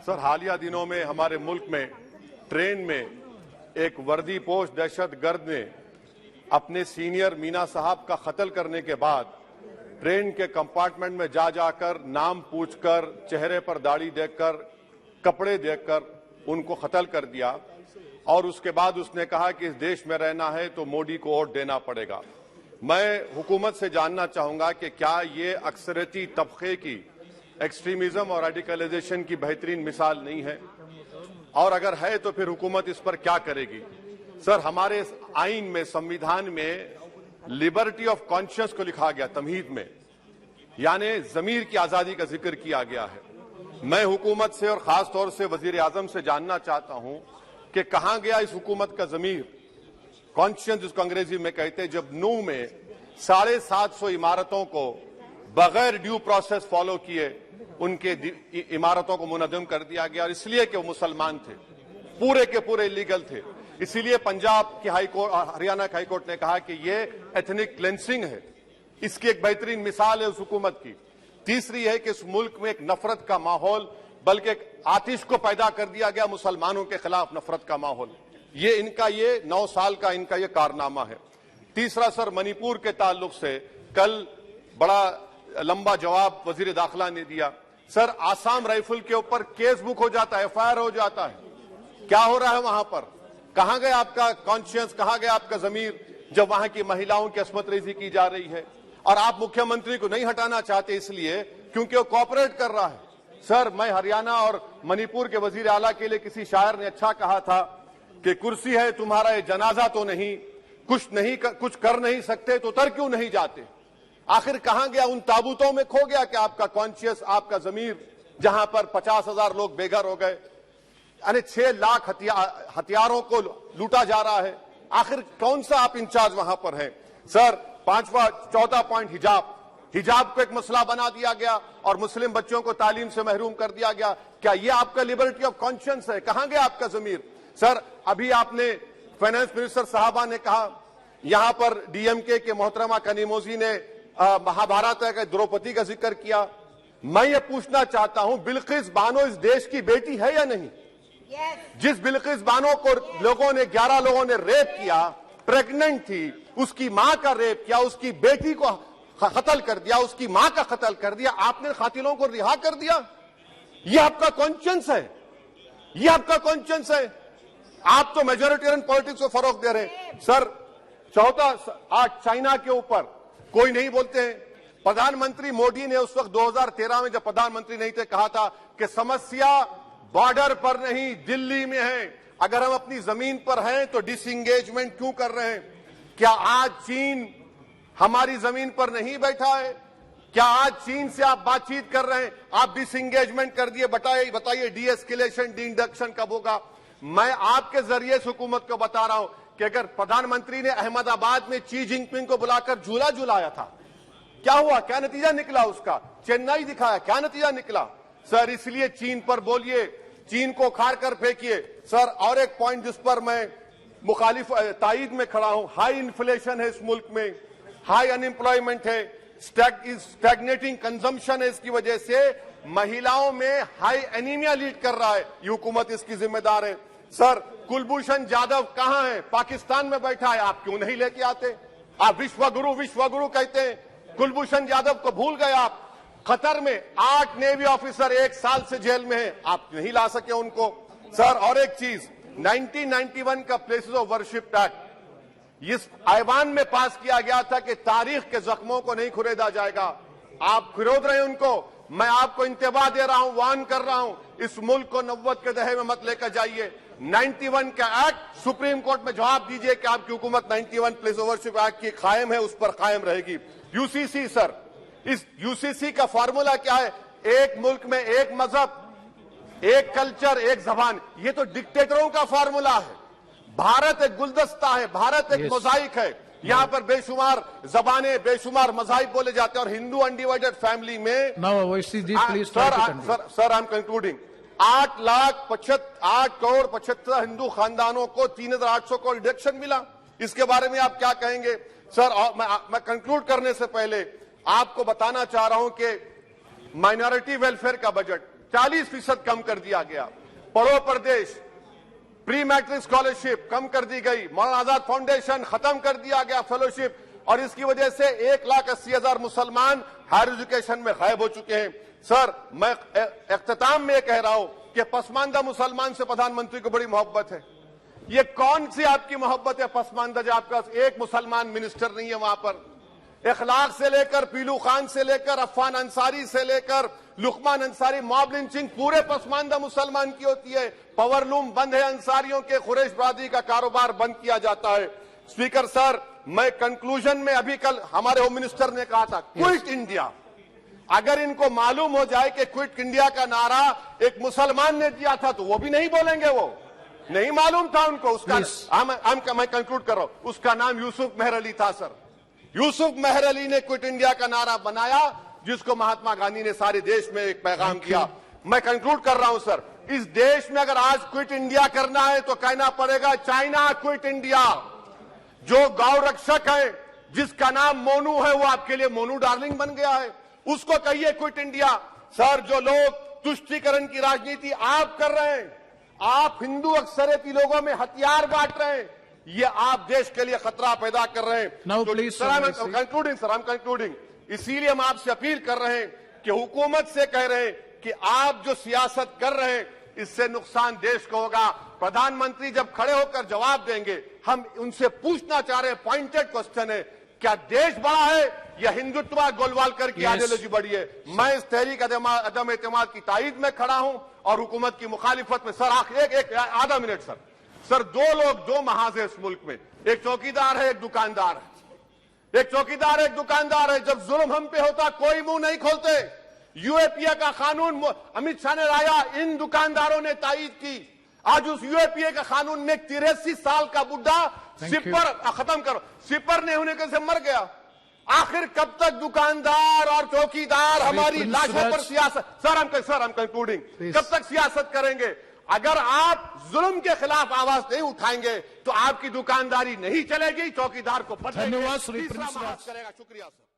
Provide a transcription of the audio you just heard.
Sir, हालिया दिनों में हमारे मुल्क में ट्रेन में एक वर्दीपोश दहशतगर्द ने अपने सीनियर मीना साहब का कत्ल करने के बाद ट्रेन के कंपार्टमेंट में जाकर नाम पूछकर, चेहरे पर दाढ़ी देखकर, कपड़े देखकर उनको कत्ल कर दिया। और उसके बाद उसने कहा कि इस देश में रहना है तो मोदी को वोट देना पड़ेगा। मैं हुकूमत से जानना चाहूंगा कि क्या ये अक्सरियती तबके की एक्सट्रीमिज्म और रेडिकलाइजेशन की बेहतरीन मिसाल नहीं है, और अगर है तो फिर हुकूमत इस पर क्या करेगी। सर, हमारे आइन में, संविधान में लिबर्टी ऑफ कॉन्शियस को लिखा गया, तमहीद में, यानी जमीर की आजादी का जिक्र किया गया है। मैं हुकूमत से और खास तौर से वजीर आजम से जानना चाहता हूं कि कहां गया इस हुकूमत का जमीर, कॉन्शियस जिसको अंग्रेजी में कहते हैं, जब नूह में 750 इमारतों को बगैर ड्यू प्रोसेस फॉलो किए उनके इमारतों को मुनज़्ज़म कर दिया गया, और इसलिए कि वो मुसलमान थे, पूरे के पूरे इलीगल थे। इसीलिए पंजाब की हाईकोर्ट और हरियाणा की हाईकोर्ट ने कहा कि ये एथनिक क्लेंसिंग है। इसकी एक बेहतरीन मिसाल है उस हुकूमत की। तीसरी है कि इस मुल्क में एक नफरत का माहौल, बल्कि एक आतिश को पैदा कर दिया गया, मुसलमानों के खिलाफ नफरत का माहौल। ये इनका ये 9 साल का इनका ये कारनामा है। तीसरा सर, मणिपुर के ताल्लुक से कल बड़ा लंबा जवाब वजीर दाखिला ने दिया। सर, आसाम राइफल के ऊपर केस बुक हो जाता है, एफआईआर हो जाता है। क्या हो रहा है वहां पर? कहां गया आपका कॉन्शियस, कहां गया आपका जमीर, जब वहां की महिलाओं की अस्मत रेजी की जा रही है? और आप मुख्यमंत्री को नहीं हटाना चाहते इसलिए क्योंकि वो कोऑपरेट कर रहा है। सर, मैं हरियाणा और मणिपुर के वजीर आला के लिए, किसी शायर ने अच्छा कहा था कि कुर्सी है तुम्हारा ये जनाजा तो नहीं, कुछ कर नहीं सकते तो उतर क्यों नहीं जाते। आखिर कहां गया? उन ताबूतों में खो गया कि आपका कॉन्शियस, आपका जमीर, जहां पर 50,000 लोग बेघर हो गए, यानी 6 लाख हथियारों को लूटा जा रहा है। आखिर कौन सा आप इंचार्ज वहां पर हैं? सर, 14 पॉइंट हिजाब को एक मसला बना दिया गया और मुस्लिम बच्चों को तालीम से महरूम कर दिया गया। क्या ये आपका लिबर्टी ऑफ कॉन्शियंस है? कहां गया आपका जमीर? सर, अभी आपने फाइनेंस मिनिस्टर साहबा ने कहा, यहां पर डीएमके के मोहतरमा कनीमोजी ने महाभारत के द्रौपदी का जिक्र किया। मैं ये पूछना चाहता हूं, बिल्किस बानो इस देश की बेटी है या नहीं? जिस बिल्किस बानो को लोगों ने 11 लोगों ने रेप किया, प्रेग्नेंट थी, उसकी मां का रेप किया, उसकी बेटी को कत्ल कर दिया, उसकी मां का कत्ल कर दिया, आपने कातिलों को रिहा कर दिया। ये आपका कॉन्शियंस है? ये आपका कॉन्शियंस है? आप तो मेजोरिटेरियन पॉलिटिक्स को फरोग दे रहे हैं। सर, आज चाइना के ऊपर कोई नहीं बोलते हैं। प्रधानमंत्री मोदी ने उस वक्त 2013 में जब प्रधानमंत्री नहीं थे कहा था कि समस्या बॉर्डर पर नहीं, दिल्ली में है। अगर हम अपनी जमीन पर हैं तो डिसएंगेजमेंट क्यों कर रहे हैं? क्या आज चीन हमारी जमीन पर नहीं बैठा है? क्या आज चीन से आप बातचीत कर रहे हैं? आप डिसएंगेजमेंट कर दिए। बताइए डीएस्केलेशन, डी-इंडक्शन कब होगा? मैं आपके जरिए से हुकूमत को बता रहा हूं कि अगर प्रधानमंत्री ने अहमदाबाद में शी जिनपिंग को बुलाकर झूला झुलाया था, क्या हुआ? क्या नतीजा निकला उसका? चेन्नई दिखाया, क्या नतीजा निकला? सर, इसलिए चीन पर बोलिए, चीन को उखाड़ कर फेंकिए। सर, और एक पॉइंट जिस पर मैं मुखालिफ तायीद में खड़ा हूं, हाई इन्फ्लेशन है इस मुल्क में, हाई अनएम्प्लॉयमेंट है, स्टैग्नेटिंग कंजम्पशन है। इसकी वजह से महिलाओं में हाई एनीमिया लीड कर रहा है। ये हुकूमत इसकी जिम्मेदार है। सर, कुलभूषण जाधव कहां है? पाकिस्तान में बैठा है, आप क्यों नहीं लेके आते? आप विश्वगुरु कहते हैं, कुलभूषण जाधव को भूल गए आप। कतर में 8 नेवी ऑफिसर 1 साल से जेल में हैं, आप नहीं ला सके उनको। सर, और एक चीज, 1991 का प्लेसेस ऑफ वर्शिप एक्ट इस ऐवान में पास किया गया था कि तारीख के जख्मों को नहीं खुरेदा जाएगा। आप खुरोद रहे हैं उनको। मैं आपको इंतबाह दे रहा हूं, वार्न कर रहा हूं, इस मुल्क को 90 के दहे में मत लेकर जाइए। 91 का एक्ट सुप्रीम कोर्ट में जवाब दीजिए कि आपकी हुकूमत 91 प्लेस ऑफ वर्शिप एक्ट की कायम है, उस पर कायम रहेगी। यूसीसी, सर, इस यूसीसी का फॉर्मूला क्या है? एक मुल्क में एक मजहब, एक कल्चर, एक जबान। ये तो डिक्टेटरों का फॉर्मूला है। भारत एक गुलदस्ता है, भारत एक मोजाइक है। यहाँ पर बेशुमार जबानें, बेशुमार मज़ाहिब बोले जाते हैं, और हिंदू अनडिवाइडेड फैमिली में sir, I am concluding, 8 crore 75 Hindu खानदानों को 3,800 करोड़ डिडक्शन मिला। इसके बारे में आप क्या कहेंगे? सर, मैं कंक्लूड करने से पहले आपको बताना चाह रहा हूं कि माइनॉरिटी वेलफेयर का बजट 40% कम कर दिया गया। पढ़ो प्रदेश प्री मैट्रिक स्कॉलरशिप कम कर दी गई। मौलाना आजाद फाउंडेशन खत्म कर दिया गया फेलोशिप, और इसकी वजह से 1,80,000 मुसलमान हायर एजुकेशन में गायब हो चुके हैं। सर, मैं इख्तिताम में कह रहा हूं कि पसमानदा मुसलमान से प्रधानमंत्री को बड़ी मोहब्बत है। ये कौन सी आपकी मोहब्बत है पसमानदा, जो आपका एक मुसलमान मिनिस्टर नहीं है वहां पर? इखलाक से लेकर पीलू खान से लेकर अफान अंसारी से लेकर लुकमान अंसारी, मॉब लिंचिंग पूरे पसमानदा मुसलमान की होती है। पावर लूम बंद है अंसारियों के, कुरैश बरादरी का कारोबार बंद किया जाता है। स्पीकर सर, मैं कंक्लूजन में अभी कल हमारे होम मिनिस्टर ने कहा था क्विट इंडिया। अगर इनको मालूम हो जाए कि क्विट इंडिया का नारा एक मुसलमान ने दिया था तो वो भी नहीं बोलेंगे, वो नहीं मालूम था उनको। उसका मैं कंक्लूड कर रहा हूं, उसका नाम यूसुफ मेहर अली था सर। यूसुफ मेहर अली ने क्विट इंडिया का नारा बनाया, जिसको महात्मा गांधी ने सारे देश में एक पैगाम किया। मैं कंक्लूड कर रहा हूं सर, इस देश में अगर आज क्विट इंडिया करना है तो कहना पड़ेगा चाइना क्विट इंडिया। जो गौ रक्षक है जिसका नाम मोनू है, वो आपके लिए मोनू डार्लिंग बन गया है, उसको कहिए क्विट इंडिया। सर, जो लोग तुष्टीकरण की राजनीति आप कर रहे हैं, आप हिंदू अक्सरियती लोगों में हथियार बांट रहे हैं, ये आप देश के लिए खतरा पैदा कर रहे हैं। कंक्लूडिंग, इसीलिए हम आपसे अपील कर रहे हैं कि हुकूमत से कह रहे हैं कि आप जो सियासत कर रहे हैं इससे नुकसान देश को होगा। प्रधानमंत्री जब खड़े होकर जवाब देंगे, हम उनसे पूछना चाह रहे हैं, पॉइंटेड क्वेश्चन है, क्या देश बड़ा है या हिंदुत्व गोलवालकर की आइडियोलॉजी बड़ी है? मैं इस तहरीक अदम एतमाद की तायद में खड़ा हूं और हुकूमत की मुखालिफत में। सर, एक आधा मिनट सर, दो लोग, दो महाज है इस मुल्क में, एक चौकीदार है, एक दुकानदार है। एक चौकीदार है, एक दुकानदार है। जब जुल्म हम पे होता कोई मुंह नहीं खोलते। यूएपीए का कानून अमित शाह ने लाया, इन दुकानदारों ने तायद की। आज उस यूएपीए का कानून में 83 साल का बुढ़ा सिपर खत्म करो, सिपर नहीं होने से मर गया। आखिर कब तक दुकानदार और चौकीदार हमारी लाशों पर सियासत? सर, हम कंक्लूडिंग, कब तक सियासत करेंगे? अगर आप जुल्म के खिलाफ आवाज नहीं उठाएंगे तो आपकी दुकानदारी नहीं चलेगी, चौकीदार को धन्यवाद श्री करेगा। शुक्रिया सर।